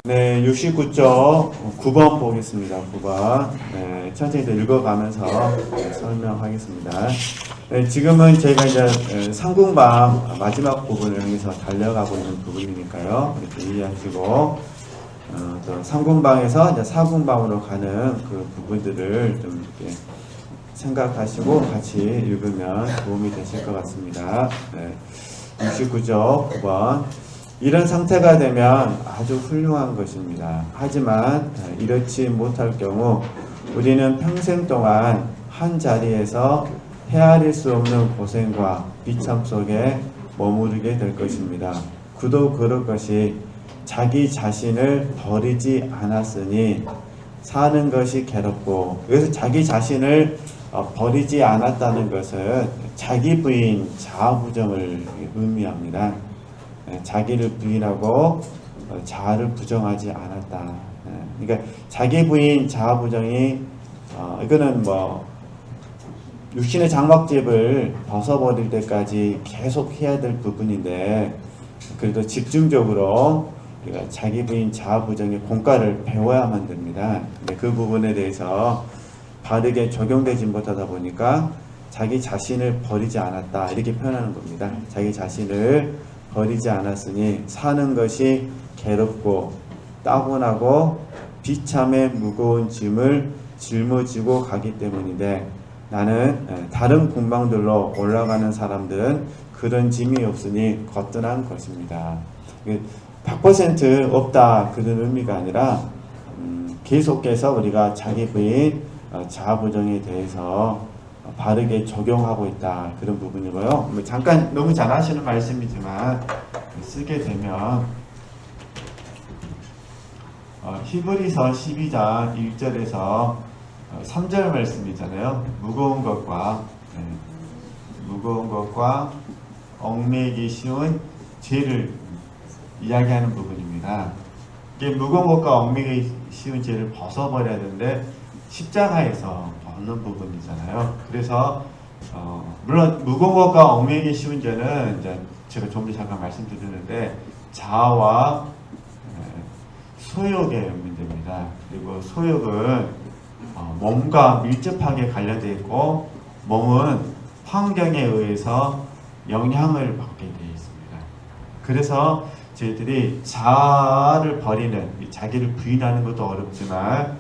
네, 69쪽 9번 보겠습니다. 9번. 네, 천천히 더 읽어가면서 설명하겠습니다. 네, 지금은 저희가 이제 상궁방 마지막 부분을 향해서 달려가고 있는 부분이니까요. 이렇게 이해하시고, 또 상궁방에서 이제 사궁방으로 가는 그 부분들을 좀 이렇게 생각하시고 같이 읽으면 도움이 되실 것 같습니다. 네, 69쪽 9번. 이런 상태가 되면 아주 훌륭한 것입니다. 하지만 이렇지 못할 경우 우리는 평생 동안 한 자리에서 헤아릴 수 없는 고생과 비참 속에 머무르게 될 것입니다. 그도 그럴 것이 자기 자신을 버리지 않았으니 사는 것이 괴롭고, 여기서 자기 자신을 버리지 않았다는 것은 자기 부인 자아부정을 의미합니다. 자기를 부인하고 자아를 부정하지 않았다. 그러니까 자기 부인 자아 부정이 이거는 뭐 육신의 장막집을 벗어버릴 때까지 계속 해야 될 부분인데, 그래도 집중적으로 우리가 자기 부인 자아 부정의 공과를 배워야만 됩니다. 근데 그 부분에 대해서 바르게 적용되지 못하다 보니까 자기 자신을 버리지 않았다 이렇게 표현하는 겁니다. 자기 자신을 버리지 않았으니 사는 것이 괴롭고 따분하고 비참의 무거운 짐을 짊어지고 가기 때문인데, 나는 다른 궁방들로 올라가는 사람들은 그런 짐이 없으니 거뜬한 것입니다. 100% 없다 그런 의미가 아니라 계속해서 우리가 자기 부인 자아부정에 대해서 바르게 적용하고 있다 그런 부분이고요. 잠깐 너무 잘 하시는 말씀이지만 쓰게 되면 히브리서 12장 1절에서 3절 말씀이잖아요. 무거운 것과 얽매이기 쉬운 죄를 이야기하는 부분입니다. 이게 무거운 것과 얽매이기 쉬운 죄를 벗어버려야 되는데 십자가에서 벗는 부분이잖아요. 그래서 물론 무거운 것과 얽매이기 쉬운 죄는 이제 제가 좀 전에 잠깐 말씀드렸는데 자아와 소욕의 문제입니다. 그리고 소욕은 몸과 밀접하게 관련되어 있고, 몸은 환경에 의해서 영향을 받게 되어 있습니다. 그래서 저희들이 자아를 버리는, 자기를 부인하는 것도 어렵지만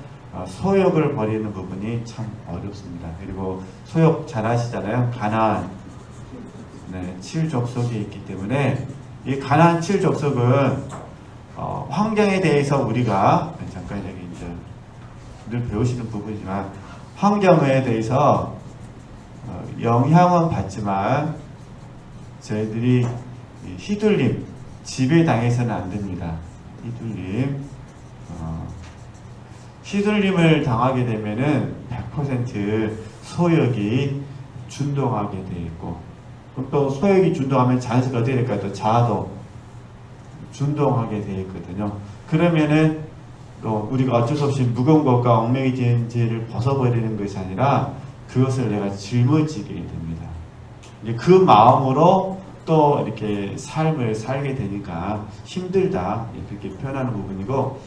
소욕을 버리는 부분이 참 어렵습니다. 그리고 소욕 잘 아시잖아요. 가나안 7족속이 있기 때문에 이 가나안 7족속은 환경에 대해서 우리가 잠깐 여기 이제 늘 배우시는 부분이지만 환경에 대해서 영향은 받지만 저희들이 휘둘림, 지배당해서는 안 됩니다. 휘둘림을 당하게 되면은 100% 소욕이 준동하게 돼 있고, 그럼 또 소욕이 준동하면 자연스럽게 어떻게 될까요? 또 자아도 준동하게 돼 있거든요. 그러면은 또 우리가 어쩔 수 없이 무거운 것과 얽매이진 죄를 벗어버리는 것이 아니라 그것을 내가 짊어지게 됩니다. 이제 그 마음으로 또 이렇게 삶을 살게 되니까 힘들다 이렇게 표현하는 부분이고,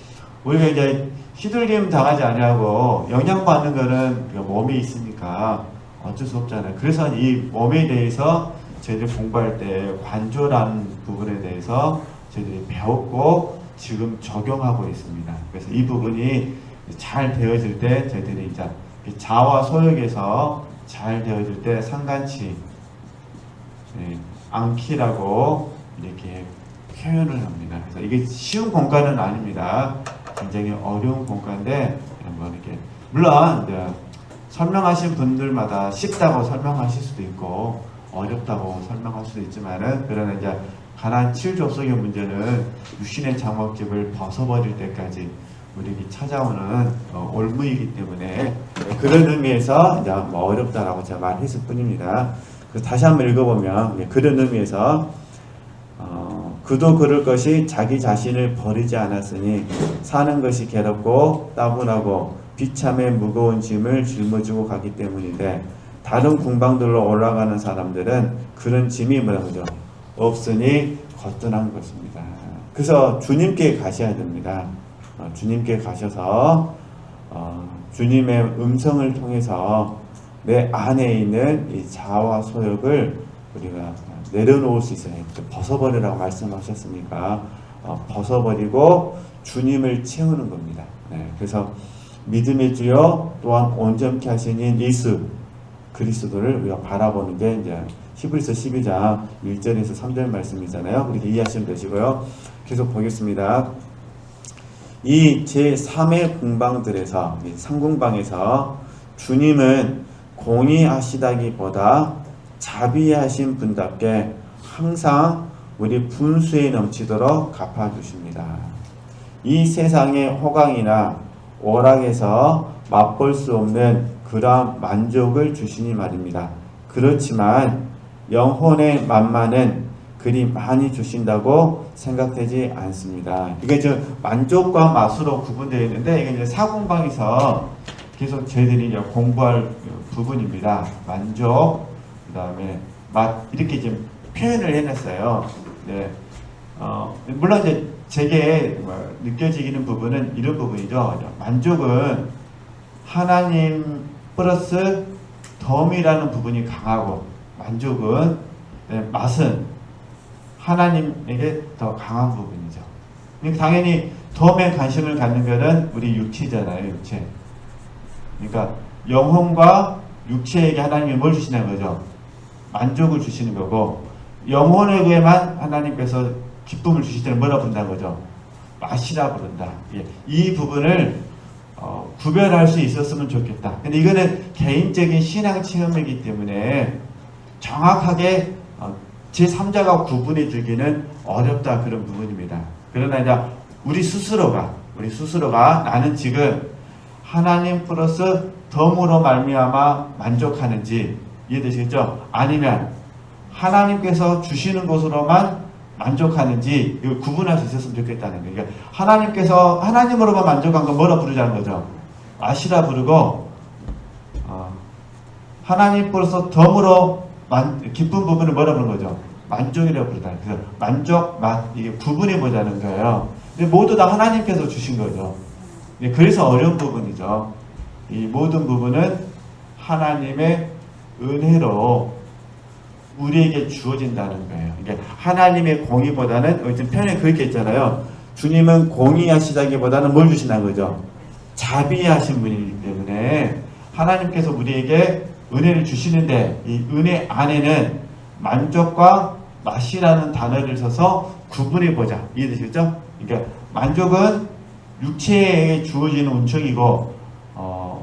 우리가 이제 휘둘림 당하지 아니하고 영향받는 거는 몸이 있으니까 어쩔 수 없잖아요. 그래서 이 몸에 대해서 저희들이 공부할 때 관조라는 부분에 대해서 저희들이 배웠고 지금 적용하고 있습니다. 그래서 이 부분이 잘 되어질 때 저희들이 이제 자아와 소욕에서 잘 되어질 때 상관치 않기라고 이렇게 표현을 합니다. 그래서 이게 쉬운 공과는 아닙니다. 굉장히 어려운 공과인데, 뭐 이렇게 물론 설명하신 분들마다 쉽다고 설명하실 수도 있고 어렵다고 설명할 수도 있지만은, 그러나 이제 가나안 7족속의 문제는 육신의 장막집을 벗어버릴 때까지 우리에게 찾아오는 올무이기 때문에 그런 의미에서 이제 뭐 어렵다라고 제가 말했을 뿐입니다. 그래서 다시 한번 읽어보면 그런 의미에서 그도 그럴 것이 자기 자신을 버리지 않았으니 사는 것이 괴롭고 따분하고 비참의 무거운 짐을 짊어지고 가기 때문인데, 다른 궁방들로 올라가는 사람들은 그런 짐이 뭐라고죠? 없으니 거뜬한 것입니다. 그래서 주님께 가셔야 됩니다. 주님께 가셔서 주님의 음성을 통해서 내 안에 있는 이 자아와 소욕을 우리가 내려놓을 수 있어요. 벗어버리라고 말씀하셨으니까 벗어버리고 주님을 채우는 겁니다. 네, 그래서 믿음의 주여 또한 온전케 하시는 예수 그리스도를 우리가 바라보는 게 이제 히브리서 12장 1절에서 3절 말씀이잖아요. 그렇게 이해하시면 되시고요. 계속 보겠습니다. 이 제3의 궁방들에서, 상궁방에서 주님은 공의하시다기보다 자비하신 분답게 항상 우리 분수에 넘치도록 갚아주십니다. 이 세상의 호강이나 오락에서 맛볼 수 없는 그러한 만족을 주시니 말입니다. 그렇지만 영혼의 만만은 그리 많이 주신다고 생각되지 않습니다. 이게 저 만족과 맛으로 구분되어 있는데 이게 이제 사궁방에서 계속 저희들이 이제 공부할 부분입니다. 만족, 그 다음에 맛 이렇게 좀 표현을 해놨어요. 네. 물론 이제 제게 느껴지는 부분은 이런 부분이죠. 만족은 하나님 플러스 덤이라는 부분이 강하고 만족은 맛은 하나님에게 더 강한 부분이죠. 그러니까 당연히 덤에 관심을 갖는 것은 우리 육체잖아요. 육체. 그러니까 영혼과 육체에게 하나님이 뭘 주시는 거죠? 만족을 주시는 거고 영혼에게만 하나님께서 기쁨을 주실 때는 뭐라 부른다는 거죠? 맛이라 부른다. 이 부분을 구별할 수 있었으면 좋겠다. 근데 이거는 개인적인 신앙 체험이기 때문에 정확하게 제3자가 구분해 주기는 어렵다 그런 부분입니다. 그러나 이제 우리 스스로가 나는 지금 하나님 플러스 덤으로 말미암아 만족하는지 이해되시겠죠? 아니면 하나님께서 주시는 것으로만 만족하는지 이걸 구분할 수 있었으면 좋겠다는 거예요. 그러니까 하나님께서 하나님으로만 만족한 건 뭐라 부르자는 거죠? 맛이라 부르고 하나님 플러스 덤으로 기쁜 부분을 뭐라 부르는 거죠? 만족이라고 부르다. 그래서 만족, 맛 이게 구분해 보자는 거예요. 근데 모두 다 하나님께서 주신 거죠. 그래서 어려운 부분이죠. 이 모든 부분은 하나님의 은혜로 우리에게 주어진다는 거예요. 그러니까 하나님의 공의보다는 지금 표현에 그렇게 했잖아요. 주님은 공의하시다기보다는 뭘 주신다는 거죠? 자비하신 분이기 때문에 하나님께서 우리에게 은혜를 주시는데 이 은혜 안에는 만족과 맛이라는 단어를 써서 구분해 보자. 이해되시겠죠? 그러니까 만족은 육체에 주어지는 은총이고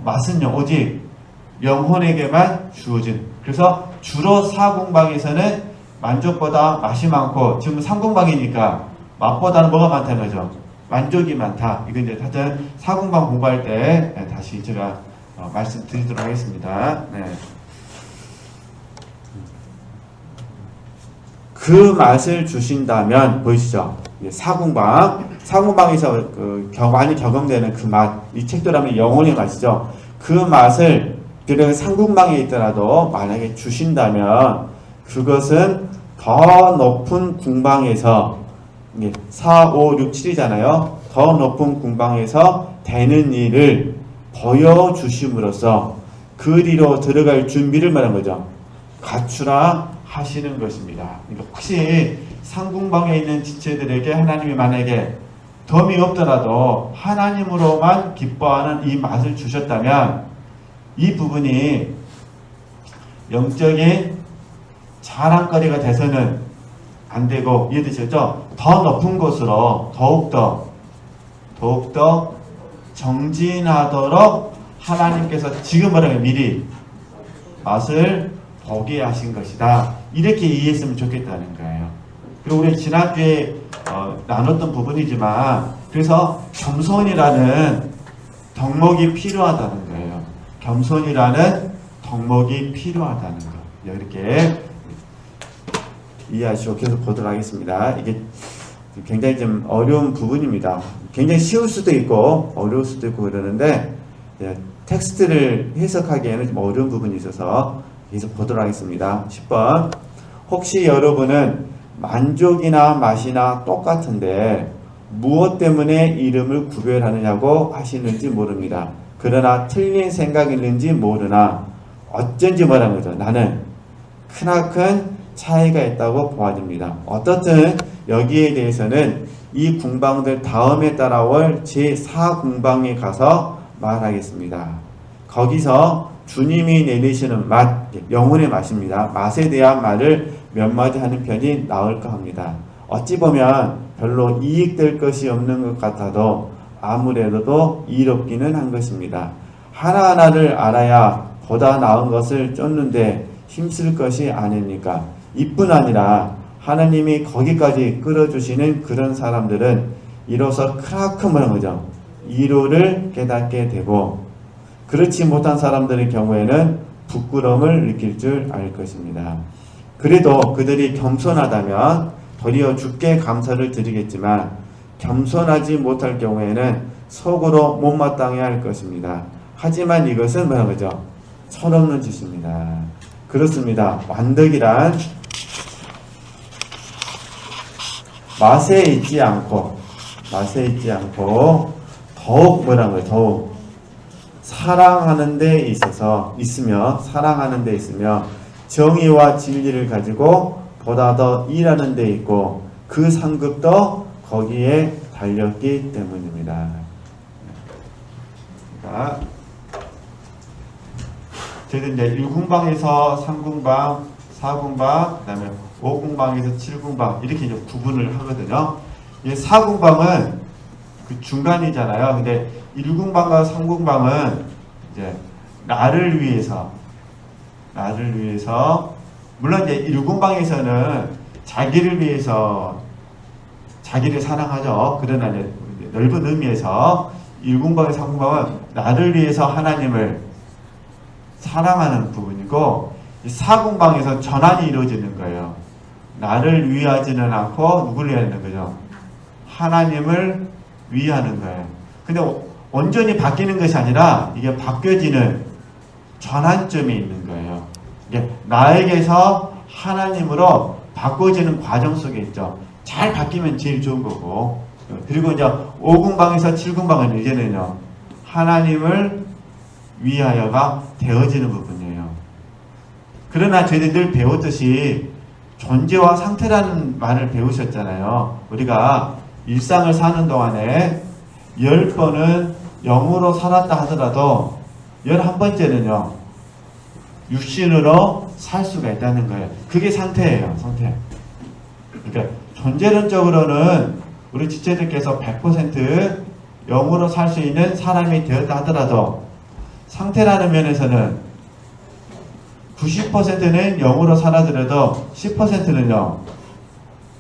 맛은요 오직 영혼에게만 주어진. 그래서 주로 사궁방에서는 만족보다 맛이 많고 지금 삼궁방이니까 맛보다는 뭐가 많다는 거죠? 만족이 많다. 이거 이제 하여튼 사궁방 공부할 때 다시 제가 말씀드리도록 하겠습니다. 네. 그 맛을 주신다면 보이시죠? 사궁방에서 많이 경험되는 그 맛, 이 책도라면 영혼의 맛이죠. 그 맛을 그래서 상궁방에 있더라도 만약에 주신다면 그것은 더 높은 궁방에서 4, 5, 6, 7이잖아요. 더 높은 궁방에서 되는 일을 보여주심으로써 그리로 들어갈 준비를 말한 거죠. 갖추라 하시는 것입니다. 그러니까 혹시 상궁방에 있는 지체들에게 하나님이 만약에 덤이 없더라도 하나님으로만 기뻐하는 이 맛을 주셨다면 이 부분이 영적인 자랑거리가 돼서는 안 되고 이해되셨죠? 더 높은 곳으로 더욱더 정진하도록 하나님께서 지금 뭐라고 미리 맛을 보게 하신 것이다. 이렇게 이해했으면 좋겠다는 거예요. 그리고 우리 지난주에 나눴던 부분이지만 그래서 겸손이라는 덕목이 필요하다는 거예요. 겸손이라는 덕목이 필요하다는 거. 이렇게 이해하시고 계속 보도록 하겠습니다. 이게 굉장히 좀 어려운 부분입니다. 굉장히 쉬울 수도 있고 어려울 수도 있고 그러는데 텍스트를 해석하기에는 좀 어려운 부분이 있어서 계속 보도록 하겠습니다. 10번 혹시 여러분은 만족이나 맛이나 똑같은데 무엇 때문에 이름을 구별하느냐고 하시는지 모릅니다. 그러나 틀린 생각이 있는지 모르나 어쩐지 뭐라는 거죠. 나는 크나큰 차이가 있다고 보아집니다. 어떻든 여기에 대해서는 이 궁방들 다음에 따라올 제4궁방에 가서 말하겠습니다. 거기서 주님이 내리시는 맛, 영혼의 맛입니다. 맛에 대한 말을 몇 마디 하는 편이 나을까 합니다. 어찌 보면 별로 이익될 것이 없는 것 같아도 아무래도 이롭기는 한 것입니다. 하나하나를 알아야 보다 나은 것을 쫓는데 힘쓸 것이 아닙니까? 이뿐 아니라 하나님이 거기까지 끌어주시는 그런 사람들은 이로써 크나큰 뭐라는 거죠? 이로를 깨닫게 되고, 그렇지 못한 사람들의 경우에는 부끄러움을 느낄 줄 알 것입니다. 그래도 그들이 겸손하다면 도리어 주께 감사를 드리겠지만 겸손하지 못할 경우에는 속으로 못마땅해 할 것입니다. 하지만 이것은 뭐라는 거죠? 철없는 짓입니다. 그렇습니다. 완덕이란 맛에 있지 않고 더욱 뭐라는 거예요? 더욱 사랑하는 데 있으며 정의와 진리를 가지고 보다 더 일하는 데 있고 그 상급도 거기에 달렸기 때문입니다. 저희들 이제 1궁방에서 3궁방, 4궁방, 그 다음에 5궁방에서 7궁방 이렇게 이제 구분을 하거든요. 이 4궁방은 그 중간이잖아요. 근데 1궁방과 3궁방은 이제 나를 위해서 물론 이제 1궁방에서는 자기를 위해서 자기를 사랑하죠. 그러나 이제 넓은 의미에서 1궁방과 3궁방은 나를 위해서 하나님을 사랑하는 부분이고, 이 4궁방에서 전환이 이루어지는 거예요. 나를 위하지는 않고 누구를 위하는 거죠? 하나님을 위하는 거예요. 근데 온전히 바뀌는 것이 아니라 이게 바뀌어지는 전환점이 있는 거예요. 이게 나에게서 하나님으로 바꿔지는 과정 속에 있죠. 잘 바뀌면 제일 좋은 거고, 그리고 이제 5궁방에서 7궁방은 이제는요 하나님을 위하여가 되어지는 부분이에요. 그러나 저희들 늘 배웠듯이 존재와 상태라는 말을 배우셨잖아요. 우리가 일상을 사는 동안에 10번은 영으로 살았다 하더라도 11번째는요 육신으로 살 수가 있다는 거예요. 그게 상태예요. 상태. 그러니까 존재론적으로는 우리 지체들께서 100% 영으로 살 수 있는 사람이 되었다 하더라도 상태라는 면에서는 90%는 영으로 살아더라도 10%는요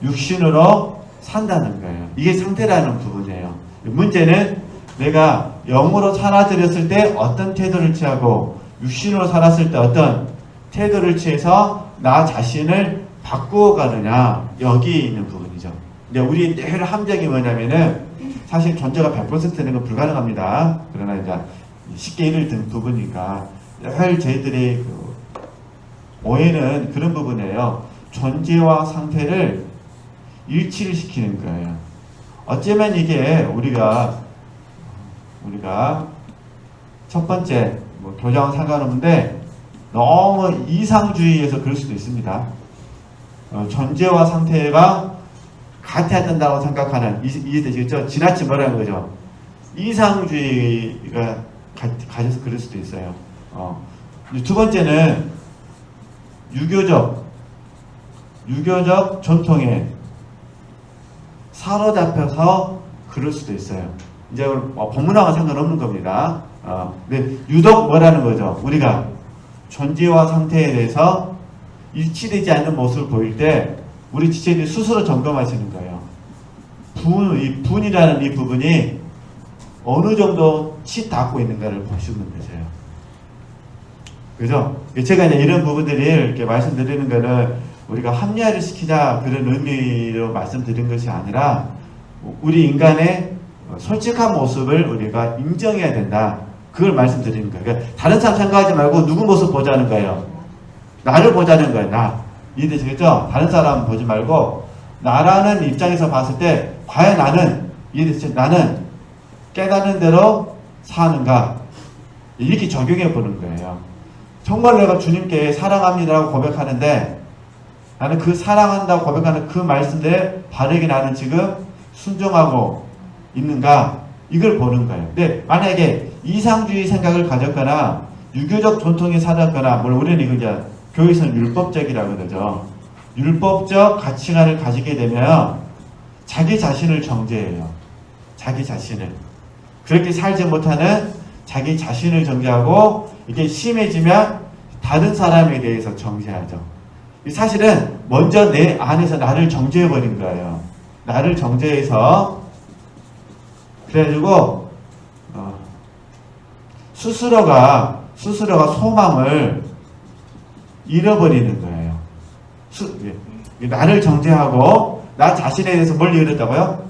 육신으로 산다는 거예요. 이게 상태라는 부분이에요. 문제는 내가 영으로 살아들였을 때 어떤 태도를 취하고 육신으로 살았을 때 어떤 태도를 취해서 나 자신을 바꾸어 가느냐, 여기 있는 부분이죠. 근데 우리 늘 함정이 뭐냐면은 사실 존재가 100%는 건 불가능합니다. 그러나 이제 쉽게 예를 든 부분이니까 늘 저희들이 그 오해는 그런 부분이에요. 존재와 상태를 일치를 시키는 거예요. 어쩌면 이게 우리가 첫 번째 뭐 교장은 상관없는데 너무 이상주의에서 그럴 수도 있습니다. 존재와 상태가 같아야 된다고 생각하는 이해되시겠죠? 지나치 뭐라는 거죠? 이상주의가 가져서 그럴 수도 있어요. 두 번째는 유교적 전통에 사로잡혀서 그럴 수도 있어요. 이제 법문하고 상관없는 겁니다. 근데 유독 뭐라는 거죠? 우리가 존재와 상태에 대해서 일치되지 않는 모습을 보일 때 우리 지체들이 스스로 점검하시는 거예요. 분이라는 이 부분이 어느 정도 치 닿고 있는가를 보시면 되세요. 그죠? 제가 이제 이런 부분들을 이렇게 말씀드리는 거는 우리가 합리화를 시키자 그런 의미로 말씀드린 것이 아니라 우리 인간의 솔직한 모습을 우리가 인정해야 된다. 그걸 말씀드리는 거예요. 그러니까 다른 사람 생각하지 말고 누구 모습 보자는 거예요. 나를 보자는 거예요. 나. 이해되시겠죠? 다른 사람 보지 말고 나라는 입장에서 봤을 때 과연 나는 깨닫는 대로 사는가? 이렇게 적용해 보는 거예요. 정말 내가 주님께 사랑합니다라고 고백하는데 나는 그 사랑한다고 고백하는 그 말씀대로 바르게 나는 지금 순종하고 있는가? 이걸 보는 거예요. 근데 만약에 이상주의 생각을 가졌거나 유교적 전통에 살았거나, 물론 우리는 이거 이제 교회에서는 율법적이라고 그러죠. 율법적 가치관을 가지게 되면 자기 자신을 정죄해요. 자기 자신을. 그렇게 살지 못하는 자기 자신을 정죄하고, 이게 심해지면 다른 사람에 대해서 정죄하죠. 사실은 먼저 내 안에서 나를 정죄해버린 거예요. 나를 정죄해서 그래가지고 스스로가 소망을 잃어버리는 거예요. 나를 정죄하고 나 자신에 대해서 뭘 잃었다고요?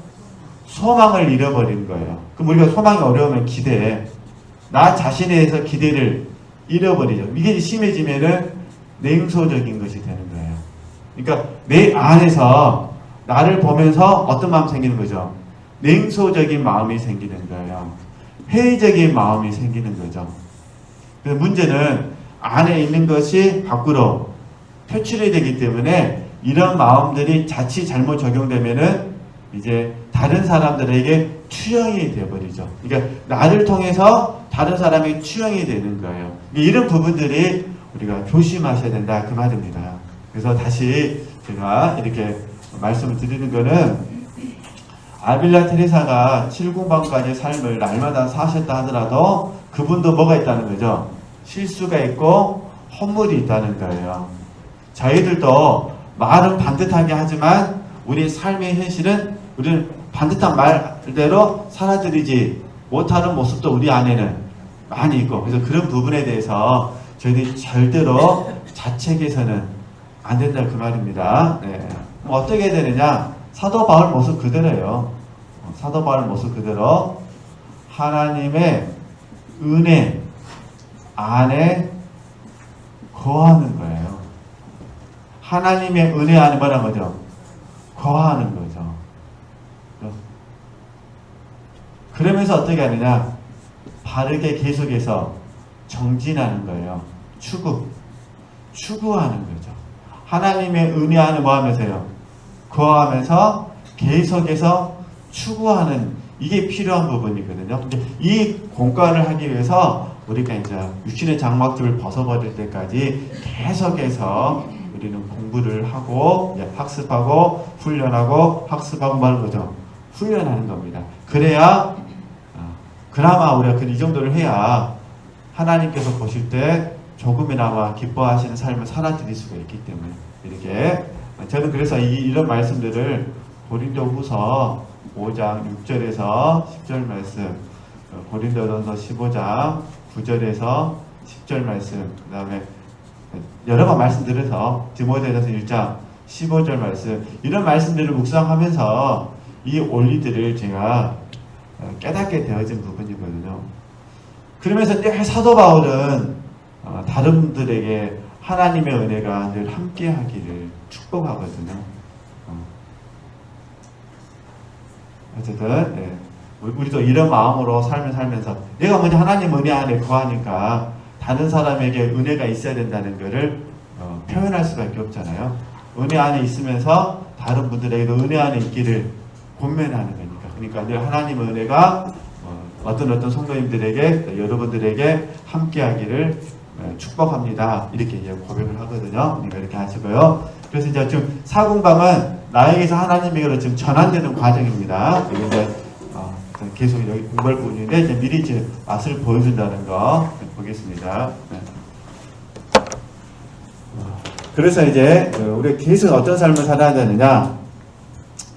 소망을 잃어버리는 거예요. 그럼 우리가 소망이 어려우면 기대, 나 자신에 대해서 기대를 잃어버리죠. 이게 심해지면은 냉소적인 것이 되는 거예요. 그러니까 내 안에서 나를 보면서 어떤 마음이 생기는 거죠? 냉소적인 마음이 생기는 거예요. 회의적인 마음이 생기는 거죠. 그래서 문제는 안에 있는 것이 밖으로 표출이 되기 때문에 이런 마음들이 자칫 잘못 적용되면은 이제 다른 사람들에게 투영이 되어버리죠. 그러니까 나를 통해서 다른 사람이 투영이 되는 거예요. 이런 부분들이 우리가 조심하셔야 된다, 그 말입니다. 그래서 다시 제가 이렇게 말씀을 드리는 거는, 아빌라 테레사가 7공방까지 삶을 날마다 사셨다 하더라도 그분도 뭐가 있다는 거죠? 실수가 있고 허물이 있다는 거예요. 저희들도 말은 반듯하게 하지만 우리 삶의 현실은 우리는 반듯한 말대로 살아들이지 못하는 모습도 우리 안에는 많이 있고, 그래서 그런 부분에 대해서 저희들이 절대로 자책해서는 안 된다, 그 말입니다. 네. 어떻게 해야 되느냐? 사도 바울 모습 그대로예요. 사도 바울 모습 그대로 하나님의 은혜 안에 거하는 거예요. 하나님의 은혜 안에 뭐라는 거죠? 거하는 거죠. 그러면서 어떻게 하느냐? 바르게 계속해서 정진하는 거예요. 추구하는 거죠. 하나님의 은혜 안에 뭐 하면서요? 거하면서 계속해서 추구하는, 이게 필요한 부분이거든요. 근데 이 공간을 하기 위해서 우리가 이제 육신의 장막들을 벗어버릴 때까지 계속해서 우리는 공부를 하고, 학습하고, 훈련하고, 학습하고 말하는 거죠. 훈련하는 겁니다. 그래야, 그나마 우리가 이 정도를 해야 하나님께서 보실 때 조금이나마 기뻐하시는 삶을 살아드릴 수가 있기 때문에, 이렇게 저는 그래서 이런 말씀들을 고린도후서 5장 6절에서 10절 말씀, 고린도전서 15장 9절에서 10절 말씀, 그 다음에 여러 번 말씀드려서 디모데전서 1장 15절 말씀, 이런 말씀들을 묵상하면서 이 원리들을 제가 깨닫게 되어진 부분이거든요. 그러면서 사도 바울은 다른 분들에게 하나님의 은혜가 늘 함께 하기를 축복하거든요. 어쨌든 네. 우리도 이런 마음으로 삶을 살면서 내가 먼저 하나님 은혜 안에 거하니까 다른 사람에게 은혜가 있어야 된다는 것을 표현할 수밖에 없잖아요. 은혜 안에 있으면서 다른 분들에게도 은혜 안에 있기를 권면하는 거니까. 그러니까 늘 하나님의 은혜가 어떤 성도님들에게, 여러분들에게 함께하기를 축복합니다. 이렇게 이제 고백을 하거든요. 그러니까 이렇게 하시고요. 그래서 이제 지금 사공방은 나에게서 하나님에게로 지금 전환되는 과정입니다. 이제 계속 여기 공부할 부분인데 이제 미리 이제 맛을 보여준다는 거 보겠습니다. 네. 그래서 이제 우리 계속 어떤 삶을 살아야 되느냐?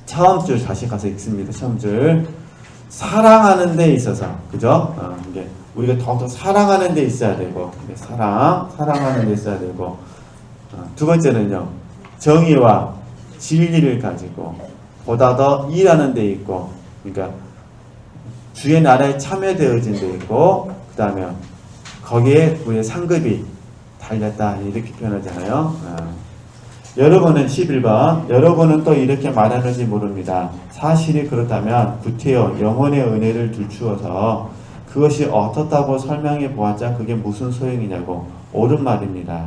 처음 줄 다시 가서 읽습니다. 처음 줄. 사랑하는 데 있어서, 그죠? 이게 우리가 더욱더 사랑하는 데 있어야 되고, 사랑하는 데 있어야 되고, 두 번째는요, 정의와 진리를 가지고, 보다 더 일하는 데 있고, 그러니까 주의 나라에 참여되어진 데 있고, 그 다음에 거기에 우리의 상급이 달렸다, 이렇게 표현하잖아요. 여러분은 11번 여러분은 또 이렇게 말하는지 모릅니다. 사실이 그렇다면 구태여 영혼의 은혜를 들추어서 그것이 어떻다고 설명해 보았자 그게 무슨 소용이냐고. 옳은 말입니다.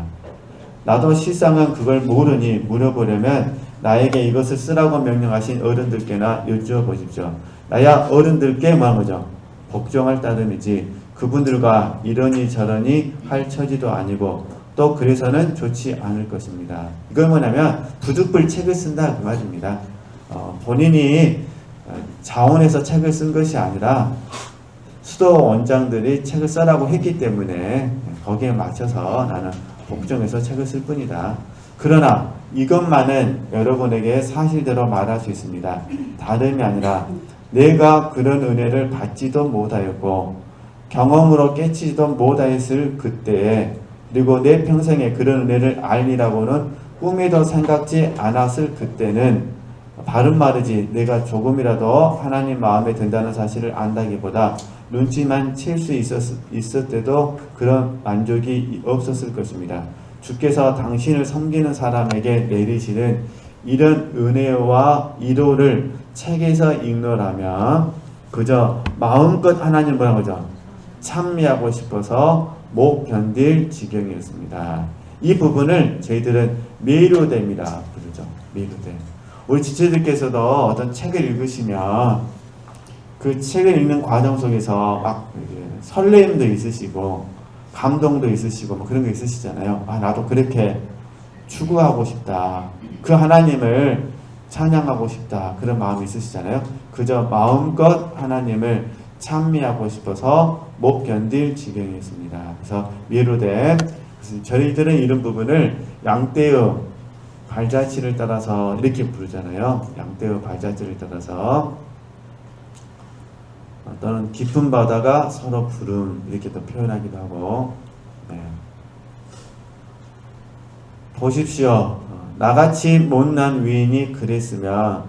나도 실상은 그걸 모르니 물어보려면 나에게 이것을 쓰라고 명령하신 어른들께나 여쭈어 보십시오. 나야 어른들께 뭐한 거죠? 복종할 따름이지 그분들과 이러니 저러니 할 처지도 아니고 또 그래서는 좋지 않을 것입니다. 이건 뭐냐면 부득불 책을 쓴다 그 말입니다. 본인이 자원해서 책을 쓴 것이 아니라 수도 원장들이 책을 써라고 했기 때문에 거기에 맞춰서 나는 복종해서 책을 쓸 뿐이다. 그러나 이것만은 여러분에게 사실대로 말할 수 있습니다. 다름이 아니라 내가 그런 은혜를 받지도 못하였고 경험으로 깨치지도 못하였을 그때에 그리고 내 평생에 그런 은혜를 알리라고는 꿈에도 생각지 않았을 그때는 바른 말이지 내가 조금이라도 하나님 마음에 든다는 사실을 안다기보다 눈치만 챌 수 있었대도 그런 만족이 없었을 것입니다. 주께서 당신을 섬기는 사람에게 내리시는 이런 은혜와 위로를 책에서 읽노라면 그저 마음껏 하나님 뭐라고 하죠? 찬미하고 싶어서 못 견딜 지경이었습니다. 이 부분을 저희들은 메로데입니다. 부르죠. 메로데. 우리 지체들께서도 어떤 책을 읽으시면 그 책을 읽는 과정 속에서 막 설레임도 있으시고 감동도 있으시고 뭐 그런 거 있으시잖아요. 아 나도 그렇게 추구하고 싶다. 그 하나님을 찬양하고 싶다. 그런 마음이 있으시잖아요. 그저 마음껏 하나님을 찬미하고 싶어서 못 견딜 지경이었습니다. 그래서 미로된 저희들은 이런 부분을 양떼의 발자취를 따라서 이렇게 부르잖아요. 양떼의 발자취를 따라서 또는 깊은 바다가 서로 부름 이렇게 또 표현하기도 하고. 네. 보십시오. 나같이 못난 위인이 그랬으면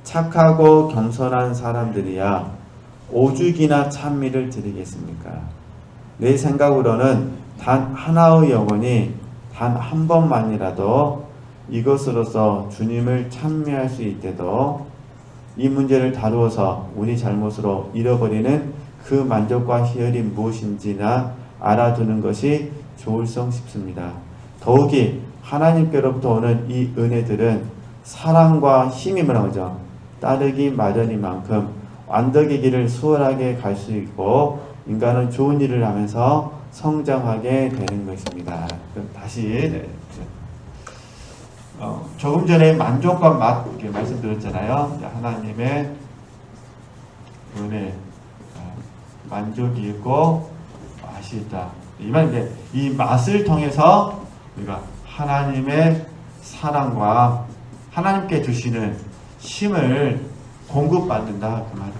착하고 겸손한 사람들이야 오죽이나 찬미를 드리겠습니까? 내 생각으로는 단 하나의 영혼이 단 한 번만이라도 이것으로서 주님을 찬미할 수 있대도 이 문제를 다루어서 우리 잘못으로 잃어버리는 그 만족과 희열이 무엇인지나 알아두는 것이 좋을성 싶습니다. 더욱이 하나님께로부터 오는 이 은혜들은 사랑과 힘이 뭐라고죠? 따르기 마련이만큼 완덕의 길을 수월하게 갈 수 있고 인간은 좋은 일을 하면서 성장하게 되는 것입니다. 그럼 다시 조금 전에 만족과 맛 이렇게 말씀드렸잖아요. 하나님의 은혜, 만족이 있고 맛이 있다. 이 말인데 이 맛을 통해서 우리가 하나님의 사랑과 하나님께 주시는 힘을 공급받는다 그 말입니다.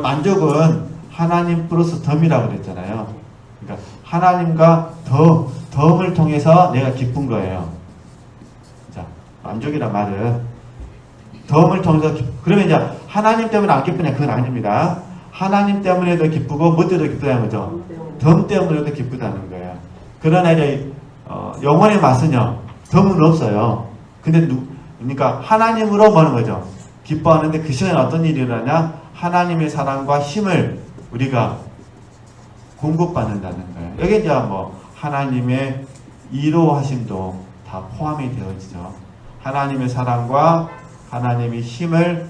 만족은 하나님 플러스 덤이라고 그랬잖아요. 그러니까 하나님과 덤을 통해서 내가 기쁜 거예요. 자, 만족이란 말은 덤을 통해서 그러면 이제 하나님 때문에 안 기쁘냐? 그건 아닙니다. 하나님 때문에도 기쁘고 뭐 때문에도 기쁘다는 거죠. 덤 때문에도 기쁘다는 거예요. 그러나 이제 영혼의 맛은요. 덤은 없어요. 근데 그러니까 하나님으로 뭐는 거죠. 기뻐하는데 그 시간에 어떤 일이 일어나냐? 하나님의 사랑과 힘을 우리가 공급받는다는 거예요. 여기 이제 뭐 하나님의 이로하심도 다 포함이 되어지죠. 하나님의 사랑과 하나님의 힘을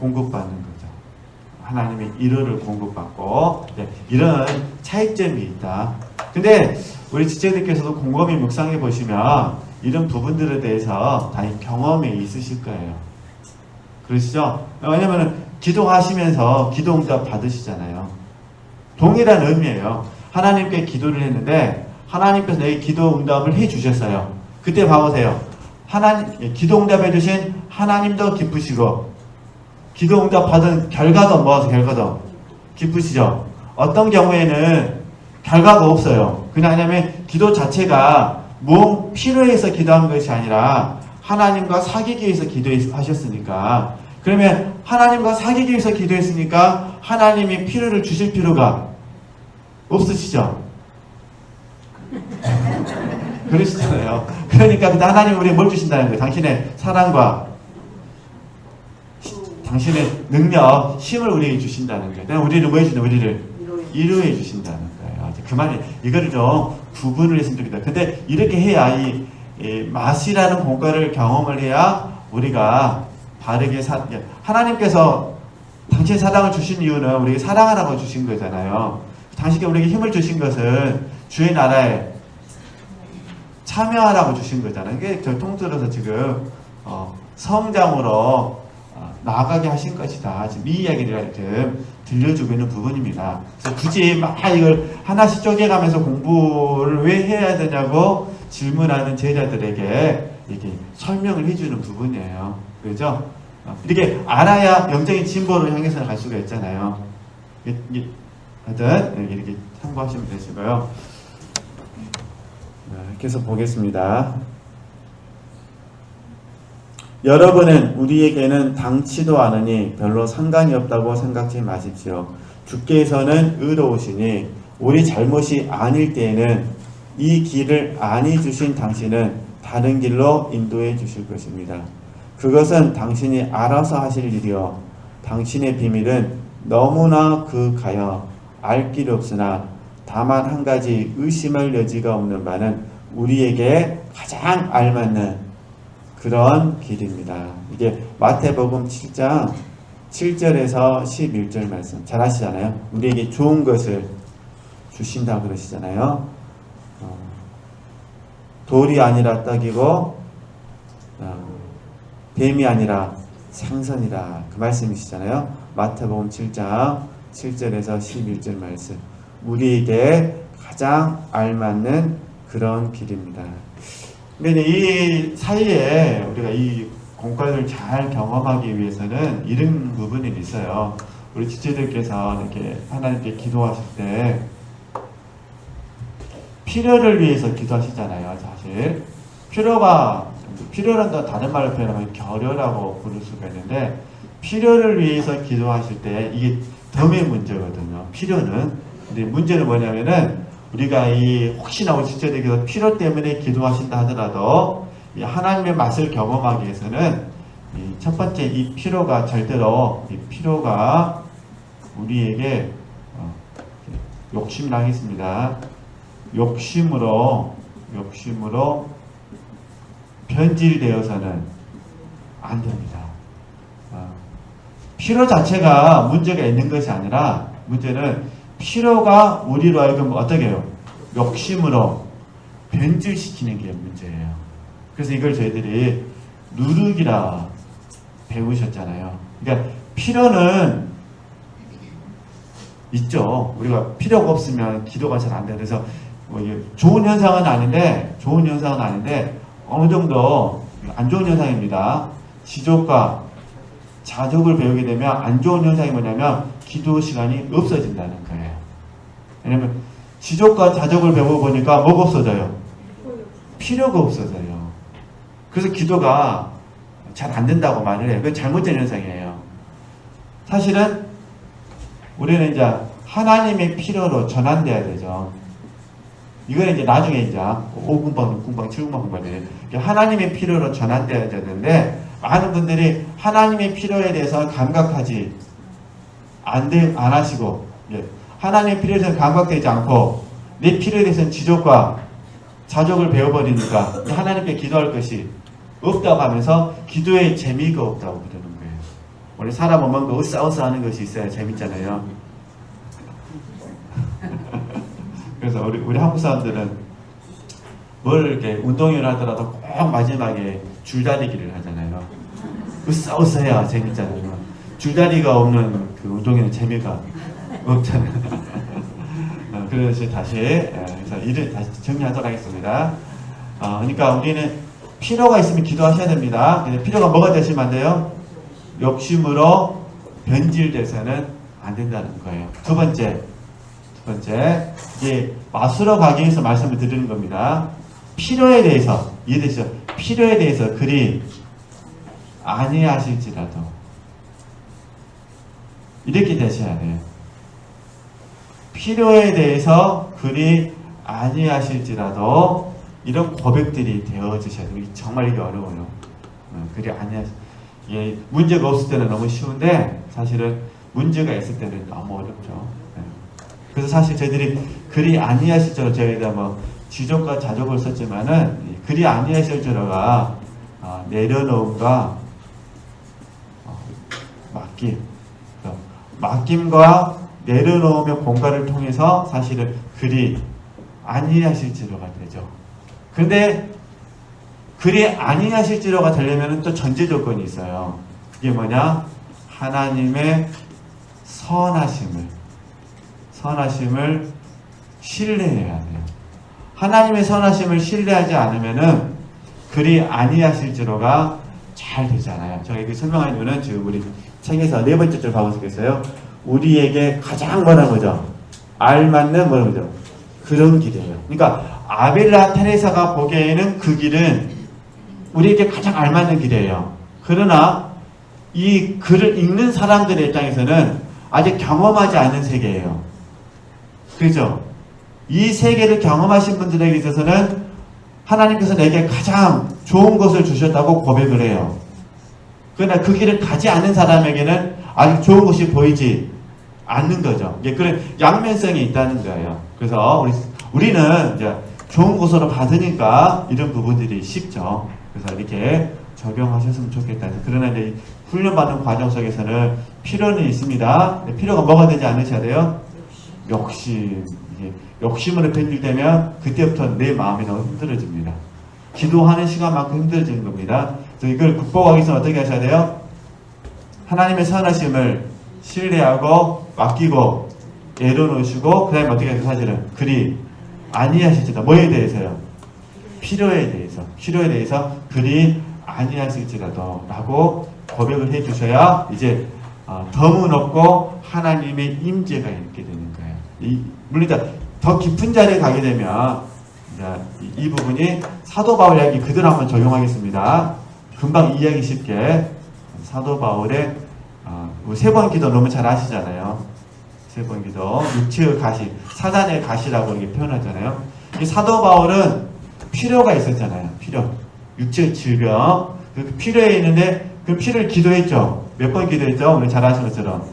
공급받는 거죠. 하나님의 이로를 공급받고 이런 차이점이 있다. 근데 우리 지체들께서도 곰곰이 묵상해 보시면 이런 부분들에 대해서 다 경험이 있으실 거예요. 그러시죠? 왜냐면 기도하시면서 기도응답 받으시잖아요. 동일한 의미예요. 하나님께 기도를 했는데 하나님께서 내 기도응답을 해주셨어요. 그때 봐보세요. 기도응답 해주신 하나님도 기쁘시고 기도응답 받은 결과도 뭐하세요? 결과도 기쁘시죠? 어떤 경우에는 결과가 없어요. 그냥 왜냐하면 기도 자체가 뭐 필요해서 기도한 것이 아니라 하나님과 사귀기 위해서 기도하셨으니까 그러면 하나님과 사귀기 위해서 기도했으니까 하나님이 필요를 주실 필요가 없으시죠? 그러시잖아요. 그러니까 근데 하나님 우리에게 뭘 주신다는 거예요? 당신의 사랑과 당신의 능력, 힘을 우리에게 주신다는 거예요. 우리를 뭐 해주신다? 우리를 이루해 주신다는 거예요. 그 말이 이거를 좀 구분을 했으면 좋겠다. 근데 이렇게 해야 이 맛이라는 공과를 경험을 해야 우리가 바르게 하나님께서 당신의 사랑을 주신 이유는 우리에게 사랑하라고 주신 거잖아요. 당신께 우리에게 힘을 주신 것은 주의 나라에 참여하라고 주신 거잖아요. 이게 저 통틀어서 지금 성장으로 나아가게 하신 것이다. 지금 이 이야기를 좀 들려주고 있는 부분입니다. 그래서 굳이 막 이걸 하나씩 쪼개가면서 공부를 왜 해야 되냐고 질문하는 제자들에게 이렇게 설명을 해주는 부분이에요. 그죠? 이렇게 알아야 영적인 진보를 향해서 갈 수가 있잖아요. 하여튼 이렇게 참고하시면 되시고요. 계속 보겠습니다. 여러분은 우리에게는 당치도 않으니 별로 상관이 없다고 생각지 마십시오. 주께서는 의로우시니 우리 잘못이 아닐 때에는 이 길을 안이 주신 당신은 다른 길로 인도해 주실 것입니다. 그것은 당신이 알아서 하실 일이요 당신의 비밀은 너무나 그가여 알 길 없으나 다만 한 가지 의심할 여지가 없는 바는 우리에게 가장 알맞는 그런 길입니다. 이게 마태복음 7장 7절에서 11절 말씀 잘 아시잖아요. 우리에게 좋은 것을 주신다고 그러시잖아요. 돌이 아니라 떡이고 뱀이 아니라 생선이라 그 말씀이시잖아요. 마태복음 7장 7절에서 11절 말씀 우리에게 가장 알맞는 그런 길입니다. 근데 이 사이에 우리가 이 공과를 잘 경험하기 위해서는 이런 부분이 있어요. 우리 지체들께서 이렇게 하나님께 기도하실 때 필요를 위해서 기도하시잖아요. 사실 필요는 더 다른 말로 표현하면 결여라고 부를 수가 있는데 필요를 위해서 기도하실 때 이게 덤의 문제거든요. 필요는. 근데 문제는 뭐냐면은 우리가 혹시나 우리 지체들께서 필요 때문에 기도하신다 하더라도 이 하나님의 맛을 경험하기 위해서는 첫 번째 이 필요가 절대로 이 필요가 우리에게 욕심을 하겠습니다. 욕심으로 변질되어서는 안 됩니다. 필요 자체가 문제가 있는 것이 아니라 문제는 필요가 우리로 하여금 어떻게 해요? 욕심으로 변질시키는 게 문제예요. 그래서 이걸 저희들이 누룩이라 배우셨잖아요. 그러니까 필요는 있죠. 우리가 필요가 없으면 기도가 잘 안 돼요. 그래서 좋은 현상은 아닌데 어느 정도 안 좋은 현상입니다. 지족과 자족을 배우게 되면 안 좋은 현상이 뭐냐면 기도 시간이 없어진다는 거예요. 왜냐면 지족과 자족을 배워보니까 뭐가 없어져요? 필요가 없어져요. 그래서 기도가 잘 안 된다고 말을 해요. 그건 잘못된 현상이에요. 사실은 우리는 이제 하나님의 필요로 전환돼야 되죠. 이거는 이제 나중에 이제 5군방, 6군방, 7군방 공부할 때 하나님의 필요로 전환돼야 되는데 많은 분들이 하나님의 필요에 대해서 감각하지 안 하시고 하나님의 필요에 대해서 감각되지 않고 내 필요에 대해서는 지족과 자족을 배워버리니까 하나님께 기도할 것이 없다고 하면서 기도에 재미가 없다고 그러는 거예요. 원래 사람은 뭔가 으쌰으쌰 하는 것이 있어야 재밌잖아요. 그래서 우리 한국 사람들은 뭘 이렇게 운동을 하더라도 꼭 마지막에 줄다리기를 하잖아요. 으쌰으쌰 해야 재밌잖아요. 줄다리가 없는 그 운동에는 재미가 없잖아요. 그래서 다시 일을 다시 정리하도록 하겠습니다. 그러니까 우리는 필요가 있으면 기도하셔야 됩니다. 근데 필요가 뭐가 되시면 안 돼요? 욕심으로 변질돼서는 안 된다는 거예요. 두 번째, 이게 맛으로 가기 위해서 말씀을 드리는 겁니다. 필요에 대해서, 이해되시죠? 필요에 대해서 그리 아니하실지라도 이렇게 되셔야 돼요. 필요에 대해서 그리 아니하실지라도 이런 고백들이 되어지셔야 돼요. 정말 이게 어려워요. 그리 아니야. 예, 문제가 없을 때는 너무 쉬운데 사실은 문제가 있을 때는 너무 어렵죠. 네. 그래서 사실 저희들이 그리 아니하실 줄로 저희가 뭐 지족과 자족을 썼지만은 그리 아니하실 줄로가 내려놓음과 맡김, 맡김과 내려놓음의 공간을 통해서 사실은 그리 아니하실지로가 되죠. 그런데 그리 아니하실지로가 되려면 또 전제 조건이 있어요. 그게 뭐냐? 하나님의 선하심을 신뢰해야 돼요. 하나님의 선하심을 신뢰하지 않으면은 그리 아니하실지로가 잘 되잖아요. 제가 이렇게 설명한 이유는 지금 우리 책에서 네 번째 줄 가보겠어요 우리에게 가장 뭐라는 거죠? 알맞는 뭐라는 거죠? 그런 길이에요. 그러니까 아벨라 테레사가 보기에는 그 길은 우리에게 가장 알맞는 길이에요. 그러나 이 글을 읽는 사람들의 입장에서는 아직 경험하지 않은 세계예요. 그렇죠? 이 세계를 경험하신 분들에게 있어서는 하나님께서 내게 가장 좋은 것을 주셨다고 고백을 해요. 그러나 그 길을 가지 않은 사람에게는 아직 좋은 것이 보이지 않는 거죠. 그런 양면성이 있다는 거예요. 그래서 우리는 이제 좋은 것으로 받으니까 이런 부분들이 쉽죠. 그래서 이렇게 적용하셨으면 좋겠다. 그러나 이제 훈련받는 과정 속에서는 필요는 있습니다. 필요가 뭐가 되지 않으셔야 돼요? 욕심. 욕심으로 변질되면 그때부터 내 마음이 너무 힘들어집니다. 기도하는 시간만큼 힘들어지는 겁니다. 그래서 이걸 극복하기 위해서 어떻게 하셔야 돼요? 하나님의 선하심을 신뢰하고 맡기고 내려놓으시고 그 다음에 어떻게 해서 사실은 그리 아니하실지다. 뭐에 대해서요? 필요에 대해서 그리 아니하실지라도 라고 고백을 해 주셔야 이제 덤은 하나님의 임재가 있게 되는 거예요. 물론 더 깊은 자리에 가게 되면 이 부분이 사도 바울 이야기 그대로 한번 적용하겠습니다. 금방 이해하기 쉽게 사도 바울의 세 번 기도 너무 잘 아시잖아요. 세 번 기도 육체의 가시, 사단의 가시라고 이렇게 표현하잖아요. 이 사도 바울은 필요가 있었잖아요. 육체의 질병 그 필요에 있는데 그 필요를 기도했죠. 몇 번 기도했죠? 우리 잘 아시는 것처럼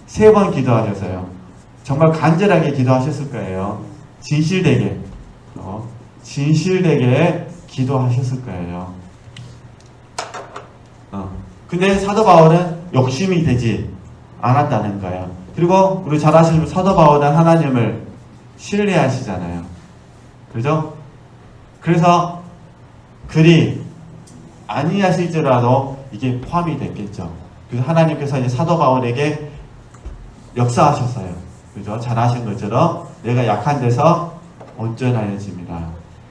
3번 기도하셨어요. 정말 간절하게 기도하셨을 거예요. 진실되게 기도하셨을 거예요. 근데 사도 바울은 욕심이 되지 않았다는 거예요. 그리고 우리 잘 아시는 사도 바울은 하나님을 신뢰하시잖아요. 그죠? 그래서 그리 아니하실지라도 이게 포함이 됐겠죠. 그래서 하나님께서 이제 사도 바울에게 역사하셨어요. 그죠? 잘 아신 것처럼 내가 약한 데서 온전하여집니다.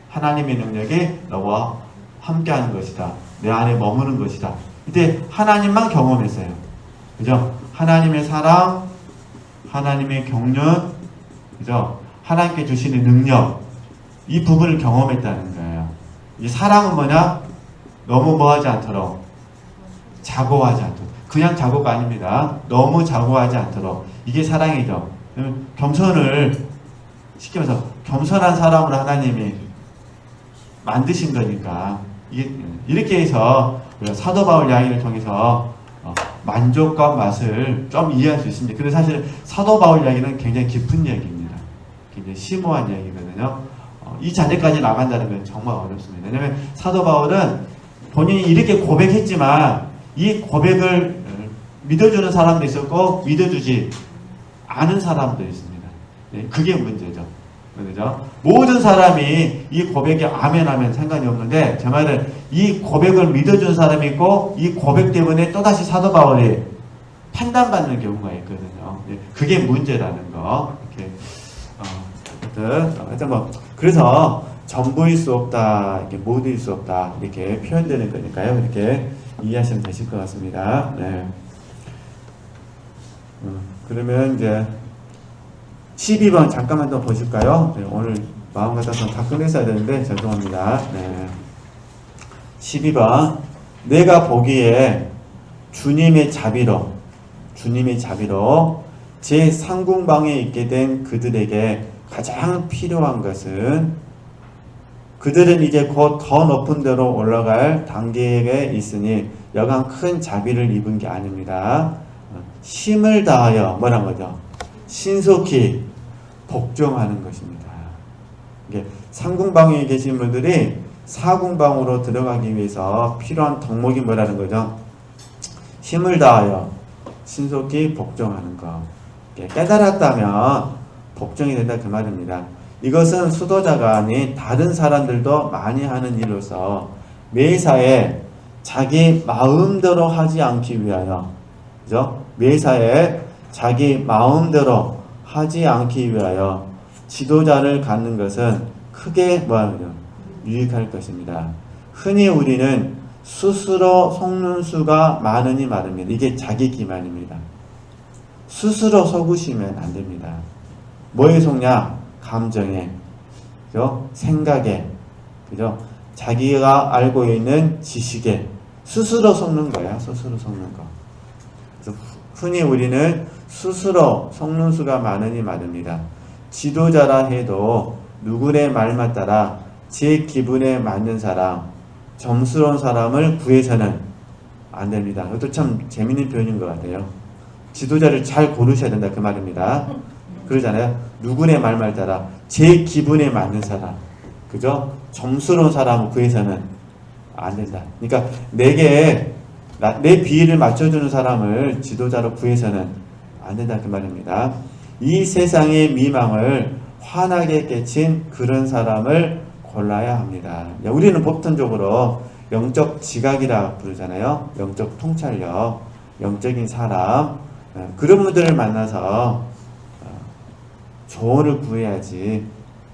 하나님의 능력이 너와 함께하는 것이다. 내 안에 머무는 것이다. 이때 하나님만 경험했어요. 그죠? 하나님의 사랑, 하나님의 경륜, 그죠? 하나님께 주시는 능력, 이 부분을 경험했다는 거예요. 이 사랑은 뭐냐? 너무 뭐하지 않도록, 자고하지 않도록. 그냥 자고가 아닙니다. 너무 자고하지 않도록. 이게 사랑이죠. 겸손을 시키면서 겸손한 사람으로 하나님이 만드신 거니까 이렇게 해서 사도 바울 이야기를 통해서 만족과 맛을 좀 이해할 수 있습니다. 근데 사실 사도 바울 이야기는 굉장히 깊은 이야기입니다. 굉장히 심오한 이야기거든요. 이 자리까지 나간다는 건 정말 어렵습니다. 왜냐하면 사도 바울은 본인이 이렇게 고백했지만 이 고백을 믿어주는 사람도 있었고 믿어주지 않은 사람도 있습니다. 그게 문제죠. 그죠? 모든 사람이 이 고백에 아멘 하면 상관이 없는데 제 말은 이 고백을 믿어준 사람이 있고 이 고백 때문에 또다시 사도 바울이 판단받는 경우가 있거든요. 그게 문제라는 거. 이렇게 하여튼 뭐 그래서 전부일 수 없다, 이렇게 모두일 수 없다 이렇게 표현되는 거니까요. 이렇게 이해하시면 되실 것 같습니다. 네. 그러면 이제 12번 잠깐만 더 보실까요? 네, 오늘 마음 같아서 다 끝냈어야 되는데 죄송합니다. 네. 12번 내가 보기에 주님의 자비로 제 상궁방에 있게 된 그들에게 가장 필요한 것은 그들은 이제 곧 더 높은 데로 올라갈 단계에 있으니 여간 큰 자비를 입은 게 아닙니다. 힘을 다하여 뭐란 거죠? 신속히 복종하는 것입니다. 이게 상궁방에 계신 분들이 사궁방으로 들어가기 위해서 필요한 덕목이 뭐라는 거죠? 힘을 다하여 신속히 복종하는 것. 깨달았다면 복종이 된다 그 말입니다. 이것은 수도자가 아닌 다른 사람들도 많이 하는 일로서 매사에 자기 마음대로 하지 않기 위하여, 그죠? 매사에 자기 마음대로 하지 않기 위하여 지도자를 갖는 것은 크게 뭐하냐? 유익할 것입니다. 흔히 우리는 스스로 속는 수가 많으니 말입니다. 이게 자기 기만입니다. 스스로 속으시면 안 됩니다. 뭐에 속냐? 감정에, 그죠? 생각에, 그죠? 자기가 알고 있는 지식에 스스로 속는 거야. 스스로 속는 거. 그래서 흔히 우리는 스스로 속는 수가 많으니 말입니다. 지도자라 해도 누구의 말만 따라 제 기분에 맞는 사람, 점스러운 사람을 구해서는 안 됩니다. 이것도 참 재밌는 표현인 것 같아요. 지도자를 잘 고르셔야 된다 그 말입니다. 그러잖아요. 누구의 말만 따라 제 기분에 맞는 사람, 그죠? 점스러운 사람을 구해서는 안 된다. 그러니까 내게 내 비위를 맞춰주는 사람을 지도자로 구해서는 안 된다 그 말입니다. 이 세상의 미망을 환하게 깨친 그런 사람을 골라야 합니다. 우리는 보통적으로 영적 지각이라 부르잖아요. 영적 통찰력, 영적인 사람, 그런 분들을 만나서 조언을 구해야지.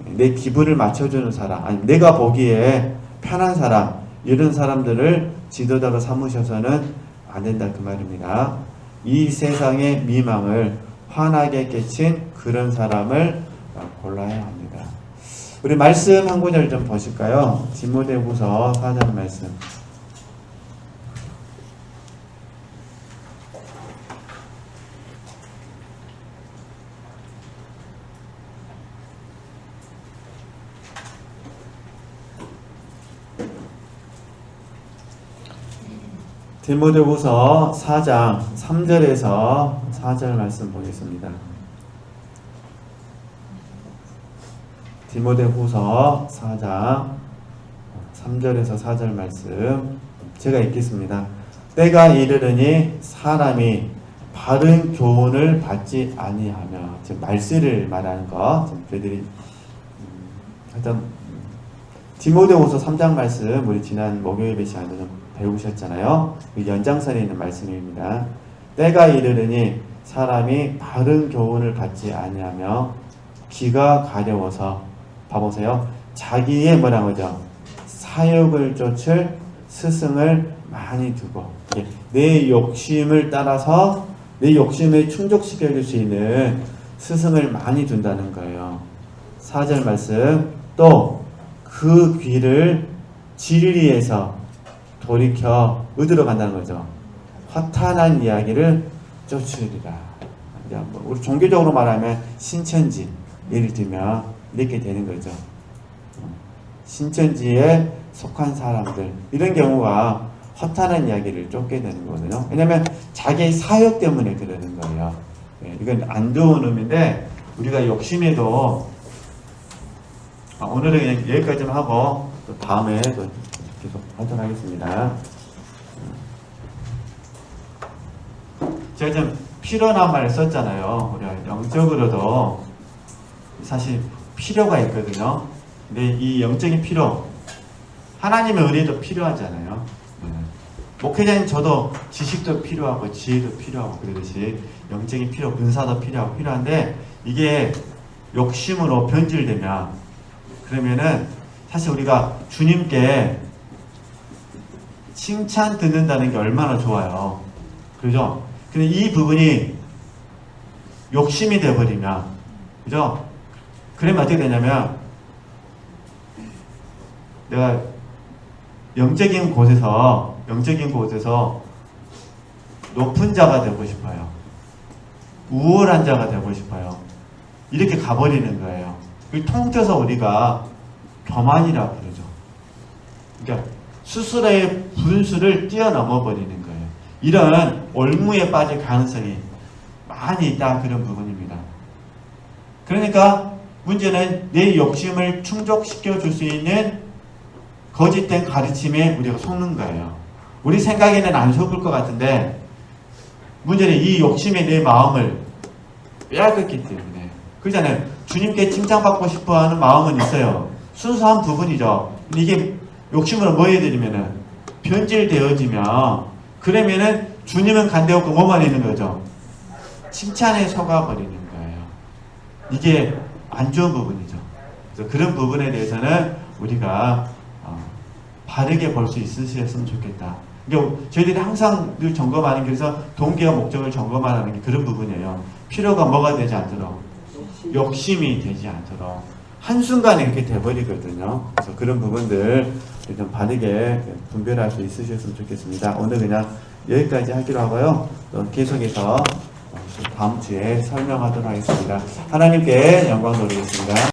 내 기분을 맞춰주는 사람, 아니 내가 보기에 편한 사람, 이런 사람들을 지도자로 삼으셔서는 안 된다 그 말입니다. 이 세상의 미망을 환하게 깨친 그런 사람을 골라야 합니다. 우리 말씀 한 구절 좀 보실까요? 디모데후서 4장 말씀. 디모데후서 4장 3절에서 4절 말씀 보겠습니다. 디모데후서 4장 3절에서 4절 말씀 제가 읽겠습니다. 때가 이르르니 사람이 바른 교훈을 받지 아니하며, 지금 말세를 말하는 거 지금 저희들이 하여튼 디모데후서 3장 말씀 우리 지난 목요일 시간에 좀 배우셨잖아요. 연장선에 있는 말씀입니다. 때가 이르르니 사람이 바른 교훈을 받지 아니하며 귀가 가려워서, 봐보세요. 자기의 뭐라고 하죠? 사욕을 쫓을 스승을 많이 두고, 내 욕심을 따라서 내 욕심을 충족시켜줄 수 있는 스승을 많이 둔다는 거예요. 4절 말씀, 또 그 귀를 진리에서 돌이켜 어디로 간다는 거죠? 허탄한 이야기를 쫓으리라. 우리 종교적으로 말하면 신천지, 예를 들면 이렇게 되는 거죠. 신천지에 속한 사람들, 이런 경우가 허탄한 이야기를 쫓게 되는 거거든요. 왜냐하면 자기의 사욕 때문에 그러는 거예요. 이건 안 좋은 의미인데 우리가 욕심에도 오늘은 그냥 여기까지만 하고 또 다음에 또 계속 하도록 하겠습니다. 제가 좀 필요한 말을 썼잖아요. 우리가 영적으로도 사실 필요가 있거든요. 근데 이 영적인 필요, 하나님의 은혜도 필요하잖아요. 목회자인 저도 지식도 필요하고 지혜도 필요하고 그러듯이 영적인 필요, 은사도 필요하고 필요한데 이게 욕심으로 변질되면, 그러면은 사실 우리가 주님께 칭찬 듣는다는 게 얼마나 좋아요. 그죠? 근데 이 부분이 욕심이 되어버리면, 그죠? 그러면 어떻게 되냐면, 내가 영적인 곳에서 높은 자가 되고 싶어요. 우월한 자가 되고 싶어요. 이렇게 가버리는 거예요. 통틀어서 우리가 교만이라고 부르죠. 그러니까 스스로의 분수를 뛰어넘어 버리는 거예요. 이런 올무에 빠질 가능성이 많이 있다, 그런 부분입니다. 그러니까 문제는 내 욕심을 충족시켜 줄 수 있는 거짓된 가르침에 우리가 속는 거예요. 우리 생각에는 안 속을 것 같은데 문제는 이 욕심에 내 마음을 빼앗겼기 때문에. 그러잖아요. 주님께 칭찬받고 싶어 하는 마음은 있어요. 순수한 부분이죠. 근데 이게 욕심으로 뭐 해드리면은 변질되어지면, 그러면은 주님은 간대없고 뭐만 있는 거죠? 칭찬에 속아버리는 거예요. 이게 안 좋은 부분이죠. 그래서 그런 부분에 대해서는 우리가 바르게 볼 수 있으셨으면 좋겠다. 그러니까 저희들이 항상 늘 점검하는 게, 그래서 동기와 목적을 점검하는 게 그런 부분이에요. 필요가 뭐가 되지 않도록, 욕심이 되지 않도록. 한순간에 이렇게 돼버리거든요. 그래서 그런 부분들 좀 바르게 분별할 수 있으셨으면 좋겠습니다. 오늘 그냥 여기까지 하기로 하고요. 계속해서 다음 주에 설명하도록 하겠습니다. 하나님께 영광 돌리겠습니다.